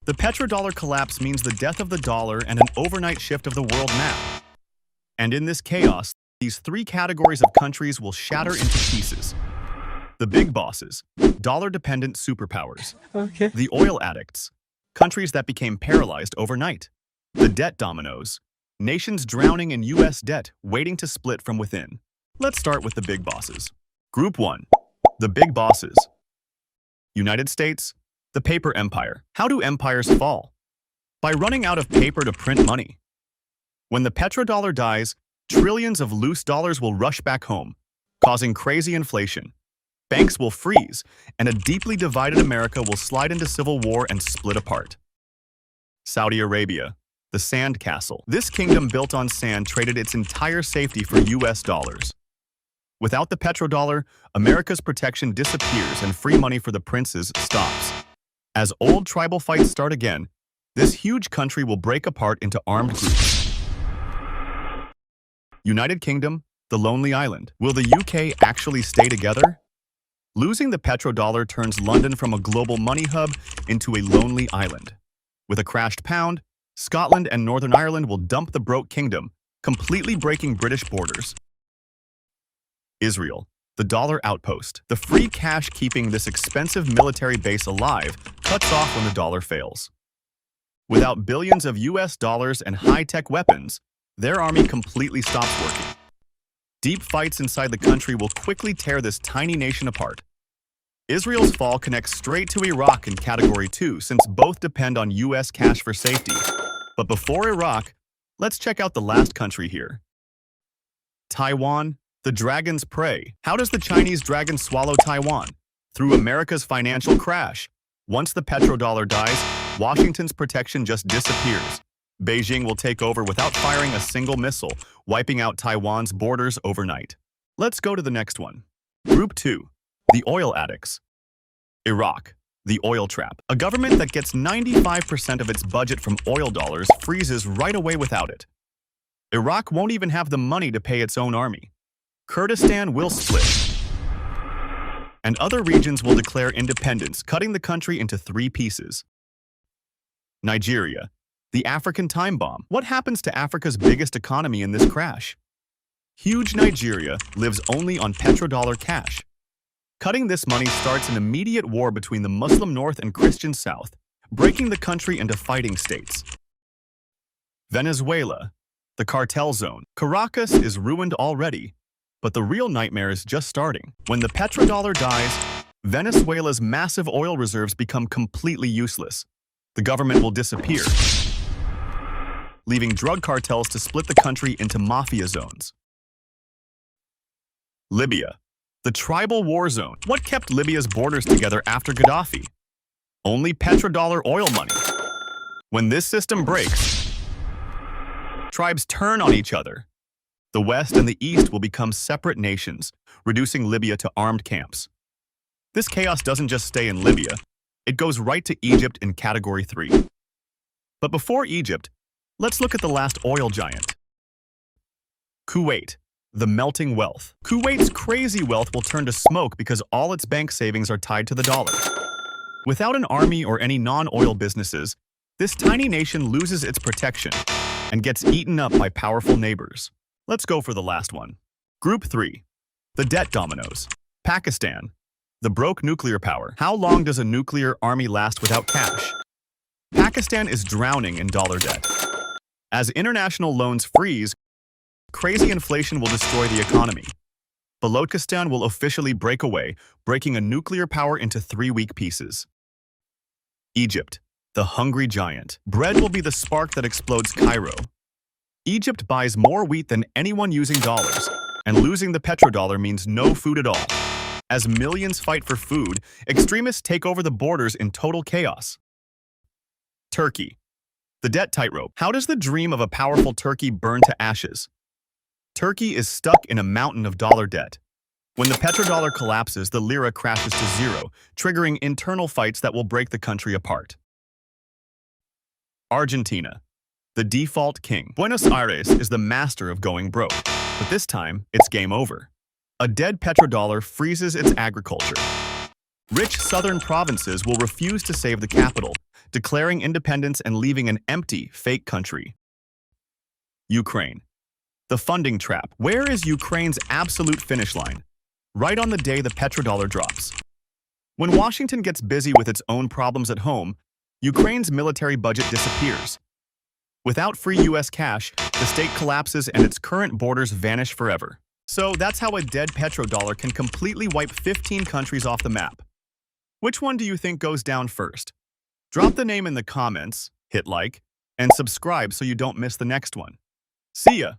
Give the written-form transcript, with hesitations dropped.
The petrodollar collapse means the death of the dollar and an overnight shift of the world map. And in this chaos, these three categories of countries will shatter into pieces. The big bosses, dollar-dependent superpowers. Okay. The oil addicts, countries that became paralyzed overnight. The debt dominoes, nations drowning in U.S. debt, waiting to split from within. Let's start with the big bosses. Group 1. The big bosses. United States, the paper empire. How do empires fall? By running out of paper to print money. When the petrodollar dies, trillions of loose dollars will rush back home, causing crazy inflation. Banks will freeze, and a deeply divided America will slide into civil war and split apart. Saudi Arabia, the sand castle. This kingdom built on sand traded its entire safety for US dollars. Without the petrodollar, America's protection disappears and free money for the princes stops. As old tribal fights start again, this huge country will break apart into armed groups. United Kingdom, the lonely island. Will the UK actually stay together? Losing the petrodollar turns London from a global money hub into a lonely island. With a crashed pound, Scotland and Northern Ireland will dump the broke kingdom, completely breaking British borders. Israel, the dollar outpost. The free cash keeping this expensive military base alive cuts off when the dollar fails. Without billions of US dollars and high-tech weapons, their army completely stops working. Deep fights inside the country will quickly tear this tiny nation apart. Israel's fall connects straight to Iraq in Category 2 since both depend on US cash for safety. But before Iraq, let's check out the last country here. Taiwan, the dragon's prey. How does the Chinese dragon swallow Taiwan? Through America's financial crash. Once the petrodollar dies, Washington's protection just disappears. Beijing will take over without firing a single missile, wiping out Taiwan's borders overnight. Let's go to the next one. Group 2. The oil addicts. Iraq, the oil trap. A government that gets 95% of its budget from oil dollars freezes right away without it. Iraq won't even have the money to pay its own army. Kurdistan will split, and other regions will declare independence, cutting the country into three pieces. Nigeria, the African time bomb. What happens to Africa's biggest economy in this crash? Huge Nigeria lives only on petrodollar cash. Cutting this money starts an immediate war between the Muslim North and Christian South, breaking the country into fighting states. Venezuela, the cartel zone. Caracas is ruined already, but the real nightmare is just starting. When the petrodollar dies, Venezuela's massive oil reserves become completely useless. The government will disappear, leaving drug cartels to split the country into mafia zones. Libya, the tribal war zone. What kept Libya's borders together after Gaddafi? Only petrodollar oil money. When this system breaks, tribes turn on each other. The West and the East will become separate nations, reducing Libya to armed camps. This chaos doesn't just stay in Libya, it goes right to Egypt in Category 3. But before Egypt, let's look at the last oil giant. Kuwait, the melting wealth. Kuwait's crazy wealth will turn to smoke because all its bank savings are tied to the dollar. Without an army or any non-oil businesses, this tiny nation loses its protection and gets eaten up by powerful neighbors. Let's go for the last one. Group 3. The debt dominoes. Pakistan, the broke nuclear power. How long does a nuclear army last without cash? Pakistan is drowning in dollar debt. As international loans freeze, crazy inflation will destroy the economy. Balochistan will officially break away, breaking a nuclear power into 3 weak pieces. Egypt, the hungry giant. Bread will be the spark that explodes Cairo. Egypt buys more wheat than anyone using dollars, and losing the petrodollar means no food at all. As millions fight for food, extremists take over the borders in total chaos. Turkey, the debt tightrope. How does the dream of a powerful Turkey burn to ashes? Turkey is stuck in a mountain of dollar debt. When the petrodollar collapses, the lira crashes to zero, triggering internal fights that will break the country apart. Argentina, the default king. Buenos Aires is the master of going broke, but this time, it's game over. A dead petrodollar freezes its agriculture. Rich southern provinces will refuse to save the capital, declaring independence and leaving an empty, fake country. Ukraine. The funding trap. Where is Ukraine's absolute finish line? Right on the day the petrodollar drops. When Washington gets busy with its own problems at home, Ukraine's military budget disappears. Without free US cash, the state collapses and its current borders vanish forever. So that's how a dead petrodollar can completely wipe 15 countries off the map. Which one do you think goes down first? Drop the name in the comments, hit like, and subscribe so you don't miss the next one. See ya!